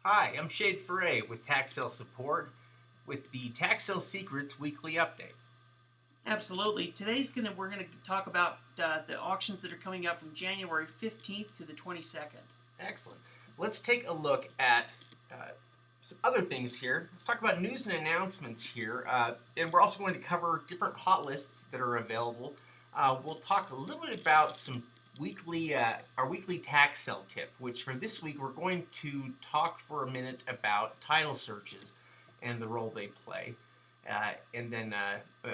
Hi, I'm Ferre with Tax Sale Support with the Tax Sale Secrets Weekly Update. Absolutely. We're gonna talk about the auctions that are coming up from January 15th to the 22nd. Excellent. Let's take a look at some other things here. Let's talk about news and announcements here, and we're also going to cover different hot lists that are available. We'll talk a little bit about our weekly tax sale tip, which for this week we're going to talk for a minute about title searches and the role they play, and then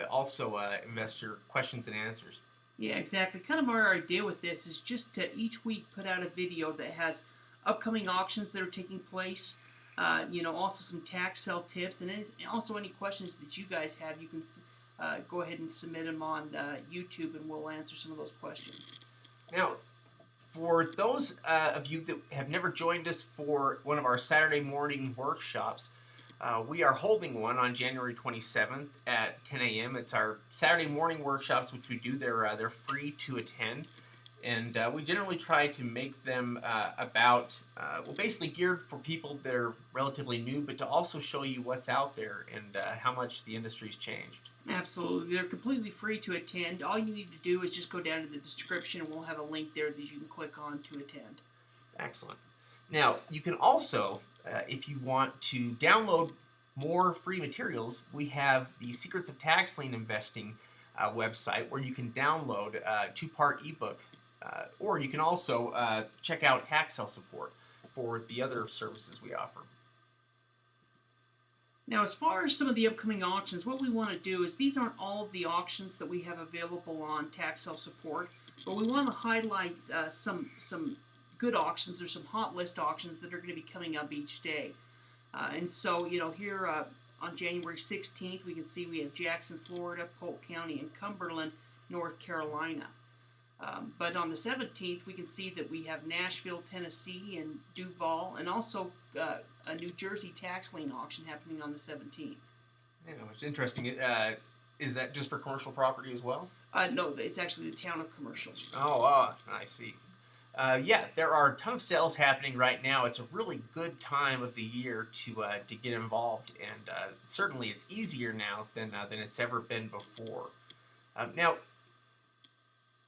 also investor questions and answers. Yeah, exactly. Kind of our idea with this is just to each week put out a video that has upcoming auctions that are taking place. Also some tax sale tips, and also any questions that you guys have, you can go ahead and submit them on YouTube, and we'll answer some of those questions. Now, for those of you that have never joined us for one of our Saturday morning workshops, we are holding one on January 27th at 10 a.m. It's our Saturday morning workshops, which we do. They're free to attend, and we generally try to make them basically geared for people that are relatively new, but to also show you what's out there and how much the industry's changed. Absolutely. They're completely free to attend. All you need to do is just go down to the description, and we'll have a link there that you can click on to attend. Excellent. Now, you can also, if you want to download more free materials, we have the Secrets of Tax Lien Investing website where you can download a two-part ebook, or you can also check out tax sale support for the other services we offer. Now, as far as some of the upcoming auctions, what we want to do is these aren't all of the auctions that we have available on tax sale support, but we want to highlight some good auctions or some hot list auctions that are going to be coming up each day. Here on January 16th, we can see we have Jackson, Florida, Polk County, and Cumberland, North Carolina. But on the 17th, we can see that we have Nashville, Tennessee, and Duval, and also a New Jersey tax lien auction happening on the 17th. Yeah, which is interesting. Is that just for commercial property as well? No, it's actually the town of Commercial. Oh, I see. Yeah, there are a ton of sales happening right now. It's a really good time of the year to get involved, and certainly it's easier now than it's ever been before. Now,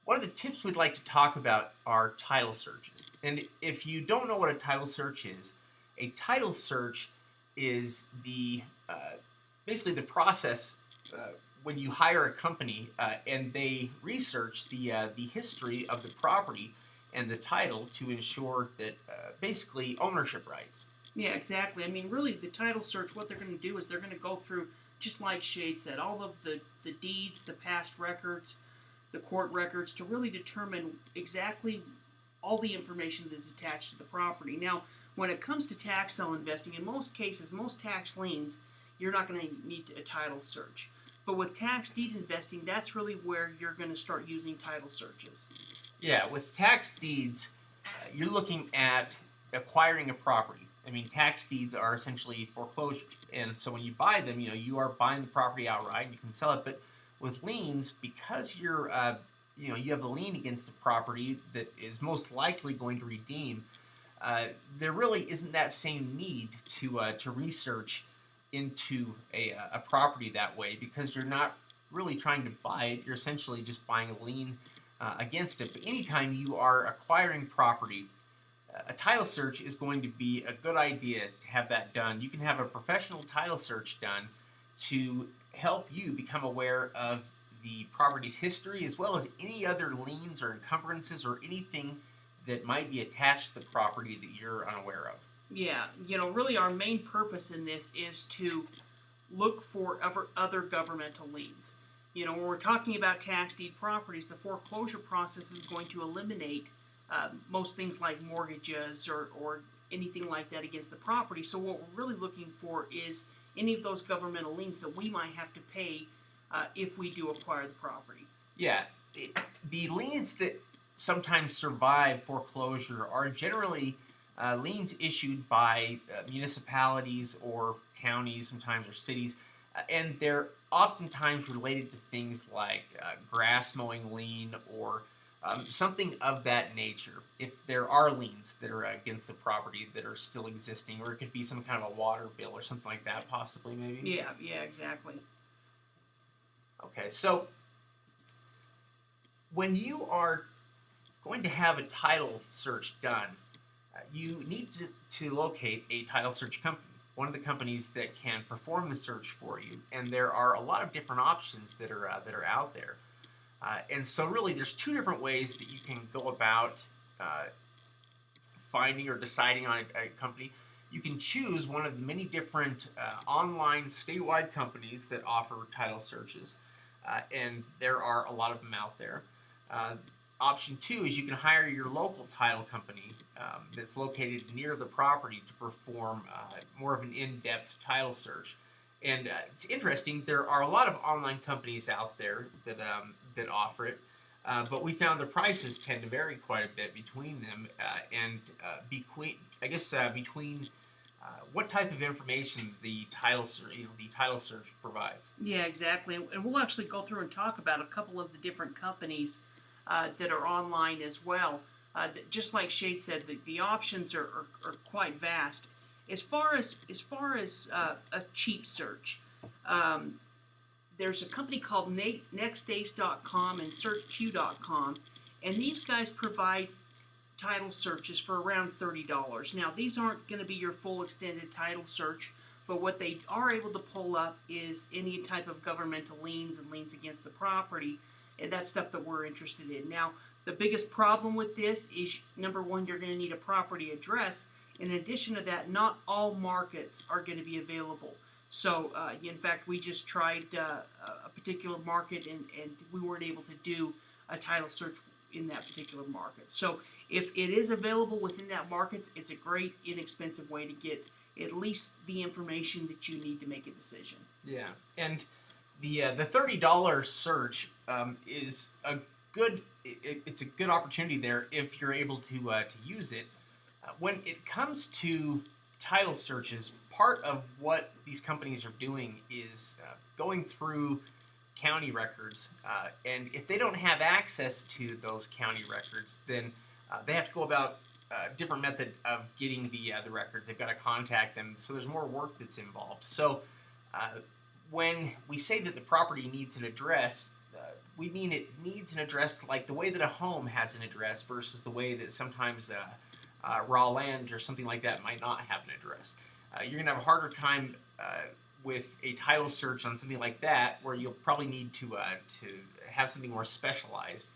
one of the tips we'd like to talk about are title searches. And if you don't know what a title search is, a title search is basically the process when you hire a company and they research the history of the property and the title to ensure that basically ownership rights. Yeah, exactly. I mean, really, the title search, what they're going to do is they're going to go through, just like Shade said, all of the deeds, the past records, the court records, to really determine exactly all the information that's attached to the property. Now, when it comes to tax sale investing, in most cases, most tax liens, you're not going to need a title search. But with tax deed investing, that's really where you're going to start using title searches. Yeah, with tax deeds, you're looking at acquiring a property. I mean, tax deeds are essentially foreclosures, and so when you buy them, you are buying the property outright, and you can sell it. But with liens, because you have the lien against the property that is most likely going to redeem, there really isn't that same need to research into a property that way, because you're not really trying to buy it. You're essentially just buying a lien against it. But anytime you are acquiring property, a title search is going to be a good idea to have that done. You can have a professional title search done to help you become aware of the property's history, as well as any other liens or encumbrances or anything that might be attached to the property that you're unaware of. Yeah, really our main purpose in this is to look for other governmental liens. When we're talking about tax deed properties, the foreclosure process is going to eliminate most things like mortgages or anything like that against the property. So what we're really looking for is any of those governmental liens that we might have to pay if we do acquire the property. Yeah, the liens that sometimes survive foreclosure are generally liens issued by municipalities or counties, sometimes, or cities, and they're oftentimes related to things like grass mowing lien or something of that nature. If there are liens that are against the property that are still existing, or it could be some kind of a water bill or something like that, possibly, maybe. Yeah, yeah, exactly. Okay, so when you are going to have a title search done, you need to locate a title search company, one of the companies that can perform the search for you. And there are a lot of different options that are out there. And so, really, there's two different ways that you can go about finding or deciding on a company. You can choose one of the many different online statewide companies that offer title searches, and there are a lot of them out there. Uh, Option two is you can hire your local title company that's located near the property to perform more of an in-depth title search. And it's interesting. There are a lot of online companies out there that offer it, but we found the prices tend to vary quite a bit between them, and between what type of information the the title search provides. Yeah, exactly. And we'll actually go through and talk about a couple of the different companies that are online as well. Just like Shade said, the options are quite vast. As far as a cheap search, um, there's a company called nextace.com and searchq.com, and these guys provide title searches for around $30. Now, these aren't going to be your full extended title search, but what they are able to pull up is any type of governmental liens and liens against the property, and that's stuff that we're interested in. Now, the biggest problem with this is, number one, you're going to need a property address. In addition to that, not all markets are going to be available. So, in fact, we just tried a particular market, and we weren't able to do a title search in that particular market. So, if it is available within that market, it's a great, inexpensive way to get at least the information that you need to make a decision. Yeah, and the $30 search is a good. It's a good opportunity there if you're able to use it. When it comes to title searches, part of what these companies are doing is going through county records, and if they don't have access to those county records, then they have to go about a different method of getting the records. They've got to contact them, so there's more work that's involved. So when we say that the property needs an address, we mean it needs an address like the way that a home has an address versus the way that sometimes raw land or something like that might not have an address. You're going to have a harder time with a title search on something like that, where you'll probably need to have something more specialized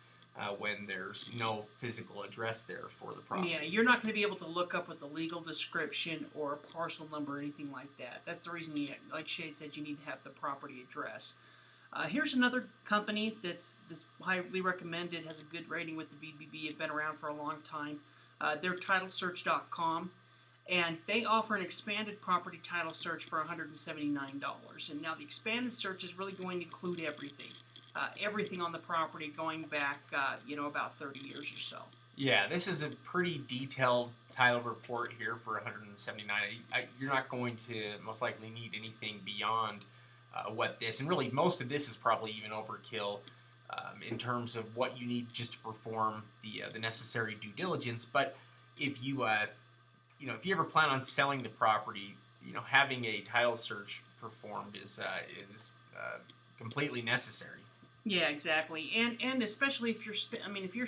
when there's no physical address there for the property. Yeah, you're not going to be able to look up with the legal description or a parcel number or anything like that. That's the reason, like Shade said, you need to have the property address. Here's another company that's highly recommended, has a good rating with the BBB, have been around for a long time. They're titlesearch.com, and they offer an expanded property title search for $179. And now the expanded search is really going to include everything. Everything on the property going back, about 30 years or so. Yeah, this is a pretty detailed title report here for 179. You're not going to most likely need anything beyond what this, and really most of this is probably even overkill in terms of what you need just to perform the necessary due diligence. But if you if you ever plan on selling the property, having a title search performed is completely necessary. Yeah, exactly, and especially if you're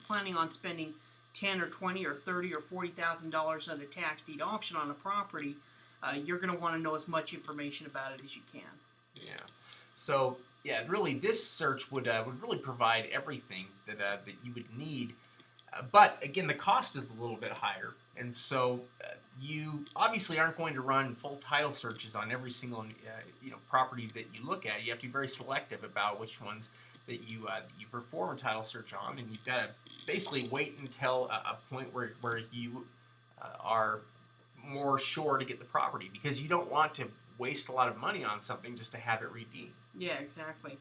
planning on spending $10 or $20 or $30 or $40,000 on a tax deed auction on a property, you're going to want to know as much information about it as you can. Yeah. So yeah, really, this search would really provide everything that you would need. But again, the cost is a little bit higher, and so you obviously aren't going to run full title searches on every single property that you look at. You have to be very selective about which ones that you perform a title search on, and you've got to basically wait until a point where you are more sure to get the property, because you don't want to waste a lot of money on something just to have it redeemed. Yeah, exactly.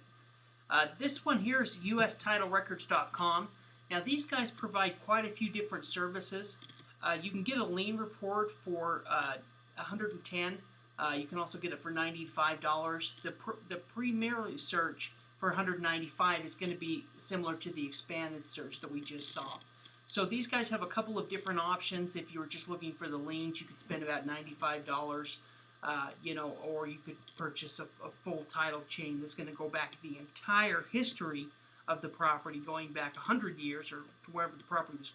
This one here is USTitleRecords.com. Now, these guys provide quite a few different services. You can get a lien report for $110. You can also get it for $95. The primary search for 195 is going to be similar to the expanded search that we just saw. So these guys have a couple of different options. If you were just looking for the liens, you could spend about $95, or you could purchase a full title chain that's going to go back to the entire history of the property, going back 100 years or to wherever the property was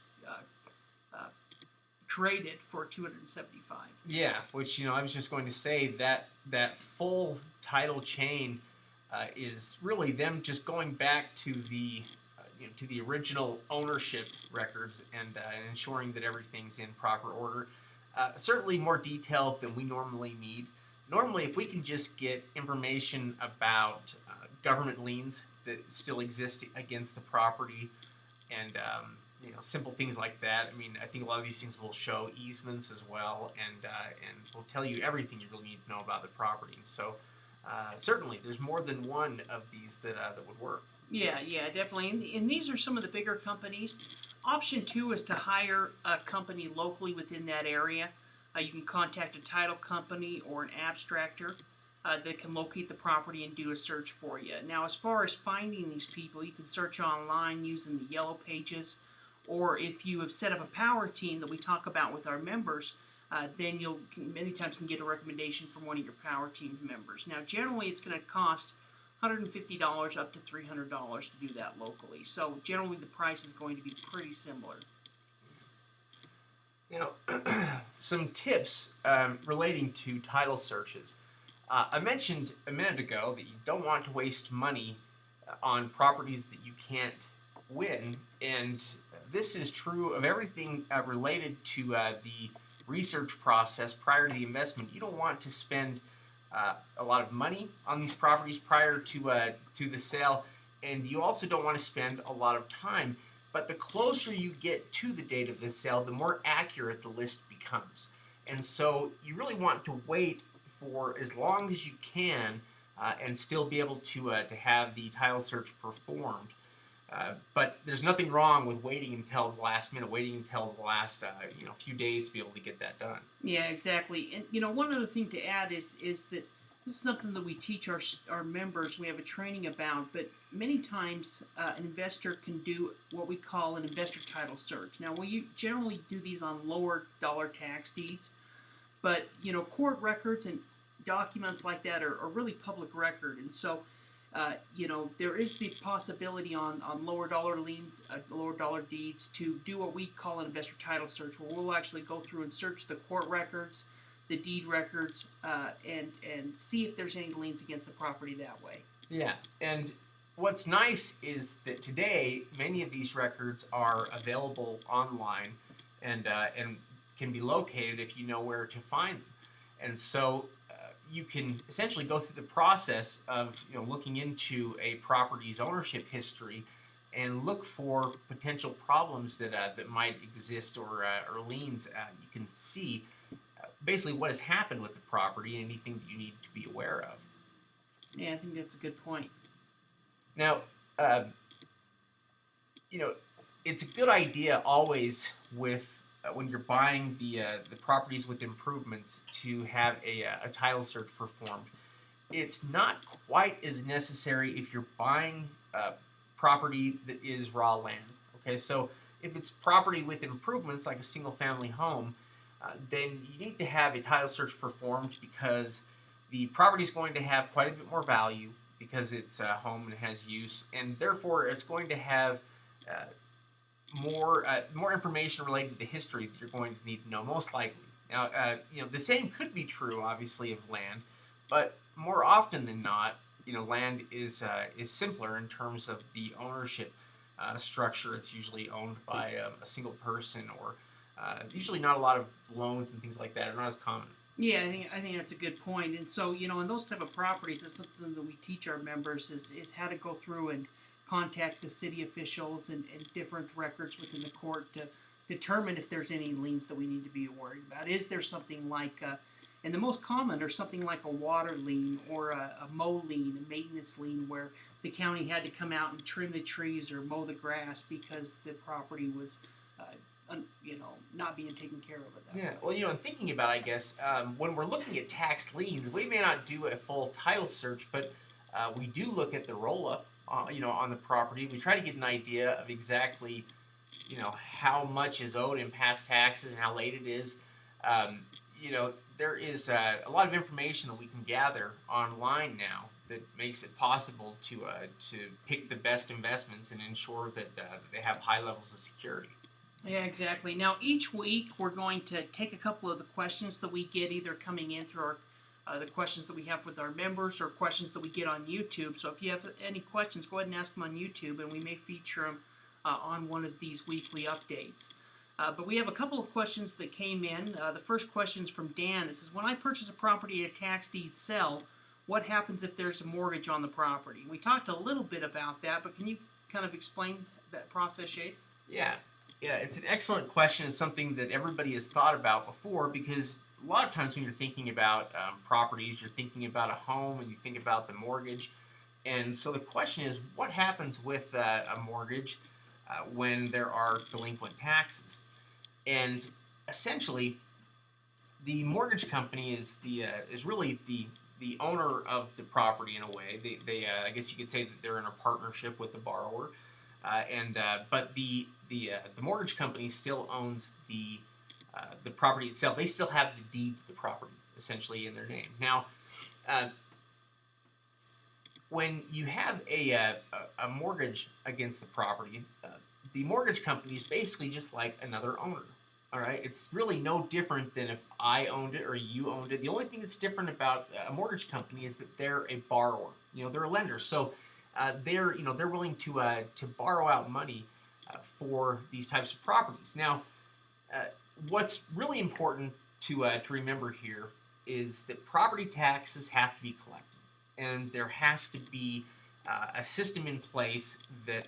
created for 275. Yeah, which I was just going to say that full title chain is really them just going back to the to the original ownership records and ensuring that everything's in proper order. Certainly more detailed than we normally need. Normally, if we can just get information about government liens that still exist against the property and simple things like that. I mean, I think a lot of these things will show easements as well, and will tell you everything you really need to know about the property. And so, certainly, there's more than one of these that would work. Yeah, definitely. And these are some of the bigger companies. Option 2 is to hire a company locally within that area. You can contact a title company or an abstractor that can locate the property and do a search for you. Now, as far as finding these people, you can search online using the yellow pages, or if you have set up a power team that we talk about with our members, then you'll many times can get a recommendation from one of your power team members. Now, generally, it's going to cost $150 up to $300 to do that locally. So generally, the price is going to be pretty similar. Some tips relating to title searches. I mentioned a minute ago that you don't want to waste money on properties that you can't win, and this is true of everything related to the research process prior to the investment. You don't want to spend a lot of money on these properties prior to the sale, and you also don't want to spend a lot of time. But the closer you get to the date of the sale, the more accurate the list becomes. And so you really want to wait for as long as you can and still be able to have the title search performed. But there's nothing wrong with waiting until the last minute, waiting until the last few days to be able to get that done. Yeah, exactly. And one other thing to add is that this is something that we teach our members. We have a training about, but many times an investor can do what we call an investor title search. Now, we generally do these on lower dollar tax deeds, but court records and documents like that are really public record, and so there is the possibility on lower dollar liens, lower dollar deeds, to do what we call an investor title search, where we'll actually go through and search the court records, the deed records, and see if there's any liens against the property that way. Yeah, and what's nice is that today many of these records are available online and can be located if you know where to find them. And so you can essentially go through the process of looking into a property's ownership history and look for potential problems that might exist or liens. You can see basically what has happened with the property and anything that you need to be aware of. Yeah, I think that's a good point. Now, it's a good idea always with when you're buying the properties with improvements to have a title search performed. It's not quite as necessary if you're buying property that is raw land. Okay, so if it's property with improvements like a single-family home, then you need to have a title search performed because the property is going to have quite a bit more value because it's a home and has use, and therefore it's going to have more information related to the history that you're going to need to know, most likely. Now, the same could be true, obviously, of land, but more often than not, land is simpler in terms of the ownership structure. It's usually owned by a single person, or usually not a lot of loans and things like that are not as common. Yeah, I think that's a good point. And so, in those type of properties, that's something that we teach our members is how to go through and contact the city officials and different records within the court to determine if there's any liens that we need to be worried about. Is there something like, and the most common are something like a water lien or a mow lien, a maintenance lien, where the county had to come out and trim the trees or mow the grass because the property was not being taken care of at that point. Well, and thinking about, I guess, when we're looking at tax liens, we may not do a full title search, but we do look at the roll-up on the property. We try to get an idea of exactly, how much is owed in past taxes and how late it is. There is a lot of information that we can gather online now that makes it possible to pick the best investments and ensure that they have high levels of security. Yeah, exactly. Now, each week we're going to take a couple of the questions that we get either coming in through the questions that we have with our members or questions that we get on YouTube. So if you have any questions, go ahead and ask them on YouTube, and we may feature them on one of these weekly updates. But we have a couple of questions that came in. The first question is from Dan. It says, when I purchase a property at a tax deed sale, what happens if there's a mortgage on the property? We talked a little bit about that, but can you kind of explain that process, Shade? Yeah, it's an excellent question. It's something that everybody has thought about before, because a lot of times when you're thinking about properties, you're thinking about a home and you think about the mortgage. And so the question is, what happens with a mortgage when there are delinquent taxes? And essentially, the mortgage company is really the owner of the property in a way. They I guess you could say that they're in a partnership with the borrower, but the mortgage company still owns the property itself. They still have the deed to the property essentially in their name. Now, when you have a mortgage against the property, the mortgage company is basically just like another owner. All right, it's really no different than if I owned it or you owned it. The only thing that's different about a mortgage company is that they're a borrower. They're a lender, so they're willing to borrow out money for these types of properties. Now, what's really important to remember here is that property taxes have to be collected, and there has to be a system in place that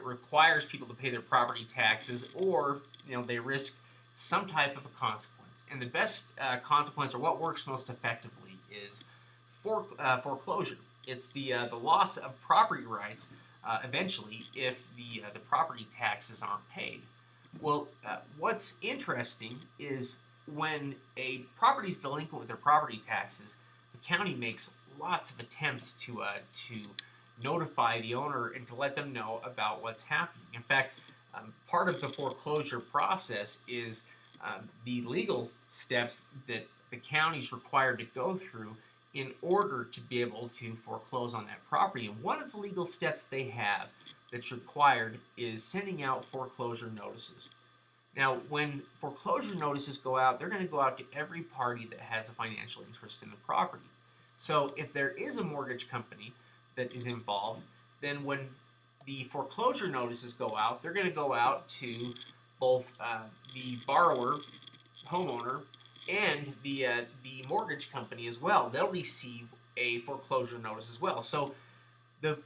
requires people to pay their property taxes, or they risk some type of a consequence. And the best consequence, or what works most effectively, is foreclosure. It's the loss of property rights eventually if the property taxes aren't paid. Well, what's interesting is when a property is delinquent with their property taxes, the county makes lots of attempts to notify the owner and to let them know about what's happening. In fact, part of the foreclosure process is the legal steps that the county is required to go through in order to be able to foreclose on that property. And one of the legal steps they have that's required is sending out foreclosure notices. Now, when foreclosure notices go out, they're going to go out to every party that has a financial interest in the property. So if there is a mortgage company that is involved, then when the foreclosure notices go out, they're going to go out to both the borrower, homeowner, and the mortgage company as well. They'll receive a foreclosure notice as well. So the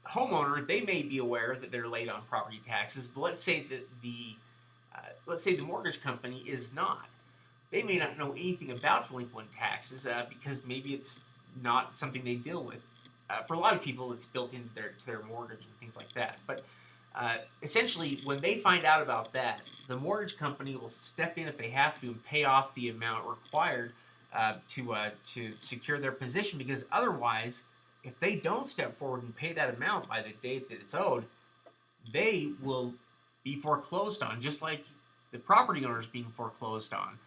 homeowner, they may be aware that they're late on property taxes, but let's say that the mortgage company is not. They may not know anything about delinquent taxes because maybe it's not something they deal with. For a lot of people, it's built into their mortgage and things like that. But essentially, when they find out about that, the mortgage company will step in if they have to and pay off the amount required to secure their position, because otherwise, if they don't step forward and pay that amount by the date that it's owed, they will be foreclosed on, just like the property owner is being foreclosed on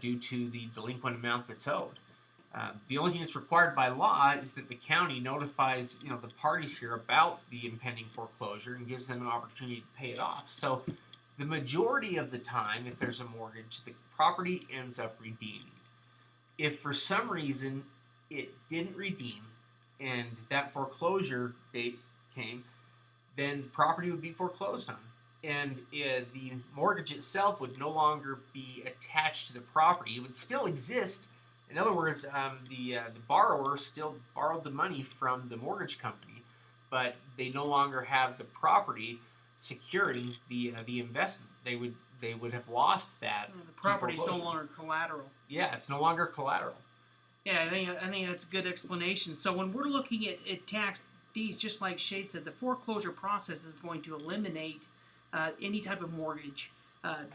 due to the delinquent amount that's owed. The only thing that's required by law is that the county notifies the parties here about the impending foreclosure and gives them an opportunity to pay it off. So the majority of the time, if there's a mortgage, the property ends up redeeming. If for some reason it didn't redeem and that foreclosure date came, then the property would be foreclosed on. And the mortgage itself would no longer be attached to the property. It would still exist. In other words, the borrower still borrowed the money from the mortgage company, but they no longer have the property securing the investment. They would have lost that. The property is no longer collateral. Yeah, it's no longer collateral. Yeah, I think that's a good explanation. So when we're looking at tax deeds, just like Shade said, the foreclosure process is going to eliminate any type of mortgage,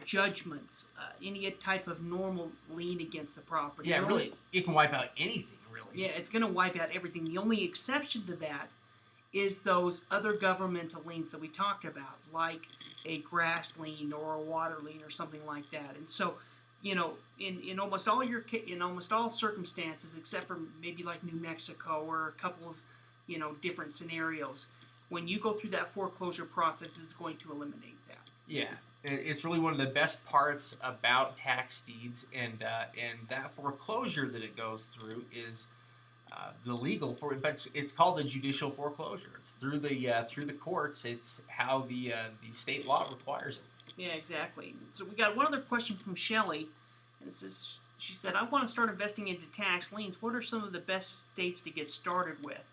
judgments, any type of normal lien against the property. Yeah, really, it can wipe out anything, really. Yeah, it's going to wipe out everything. The only exception to that is those other governmental liens that we talked about, like a grass lien or a water lien or something like that. And so, in almost all in almost all circumstances, except for maybe like New Mexico or a couple of different scenarios, when you go through that foreclosure process, it's going to eliminate that. Yeah, it's really one of the best parts about tax deeds, and that foreclosure that it goes through is the legal for. In fact, it's called the judicial foreclosure. It's through the courts. It's how the state law requires it. Yeah, exactly. So we got one other question from Shelley, and she said, "I want to start investing into tax liens. What are some of the best states to get started with?"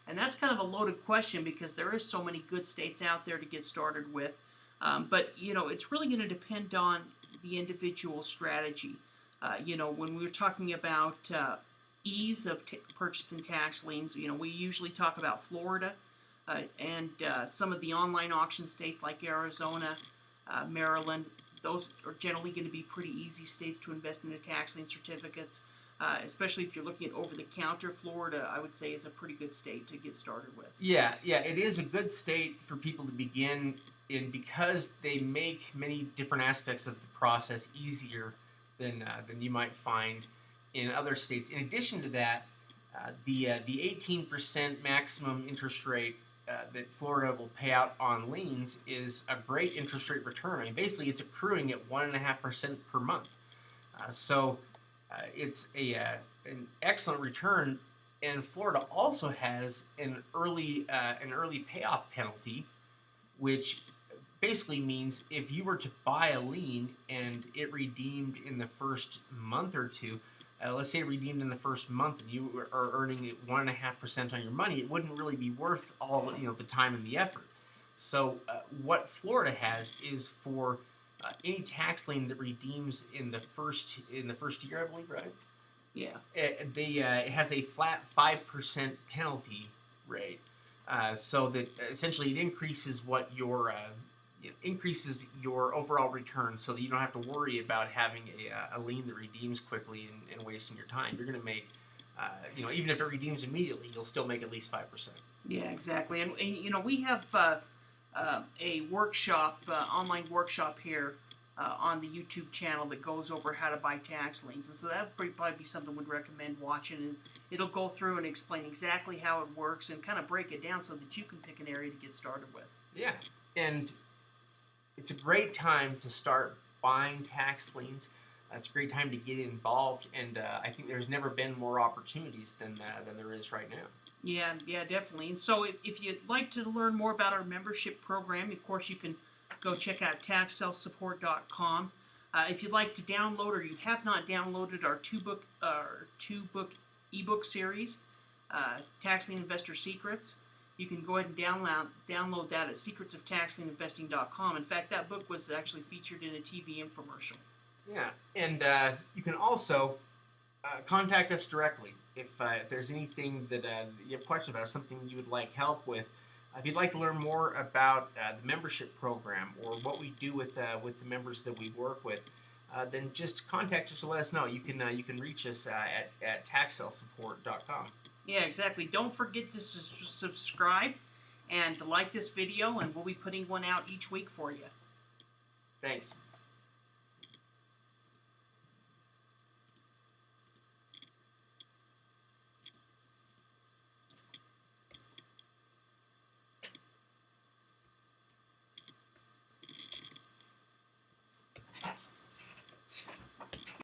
And that's kind of a loaded question because there is so many good states out there to get started with. But it's really going to depend on the individual strategy. When we were talking about ease of purchasing tax liens, we usually talk about Florida and some of the online auction states like Arizona, Maryland. Those are generally going to be pretty easy states to invest into tax lien certificates. Especially if you're looking at over-the-counter. Florida, I would say, is a pretty good state to get started with. Yeah, it is a good state for people to begin in because they make many different aspects of the process easier than you might find in other states. In addition to that, the 18% maximum interest rate that Florida will pay out on liens is a great interest rate return. I mean, basically, it's accruing at 1.5% per month. So it's an excellent return, and Florida also has an early payoff penalty, which basically means if you were to buy a lien and it redeemed in the first month or two, let's say it redeemed in the first month, and you are earning 1.5% on your money, it wouldn't really be worth all the time and the effort. So what Florida has is for any tax lien that redeems in the first year, I believe, right? Yeah. It has a flat 5% penalty rate, so that essentially it increases increases your overall return, so that you don't have to worry about having a lien that redeems quickly and wasting your time. You're going to make, even if it redeems immediately, you'll still make at least 5%. Yeah, exactly. And we have a workshop, online workshop here on the YouTube channel that goes over how to buy tax liens. And so that would probably be something we'd recommend watching. And it'll go through and explain exactly how it works and kind of break it down so that you can pick an area to get started with. Yeah, and it's a great time to start buying tax liens. It's a great time to get involved, and I think there's never been more opportunities than there is right now. Yeah, definitely. And so if you'd like to learn more about our membership program, of course, you can go check out taxselfsupport.com. If you'd like to download or you have not downloaded our two-book ebook series, Tax Lien Investor Secrets, you can go ahead and download that at secretsoftaxlieninvesting.com. In fact, that book was actually featured in a TV infomercial. Yeah, and you can also contact us directly if there's anything that you have questions about, something you would like help with. If you'd like to learn more about the membership program or what we do with the members that we work with, then just contact us to let us know. You can reach us at taxselfsupport.com. Yeah, exactly. Don't forget to subscribe and to like this video, and we'll be putting one out each week for you. Thanks.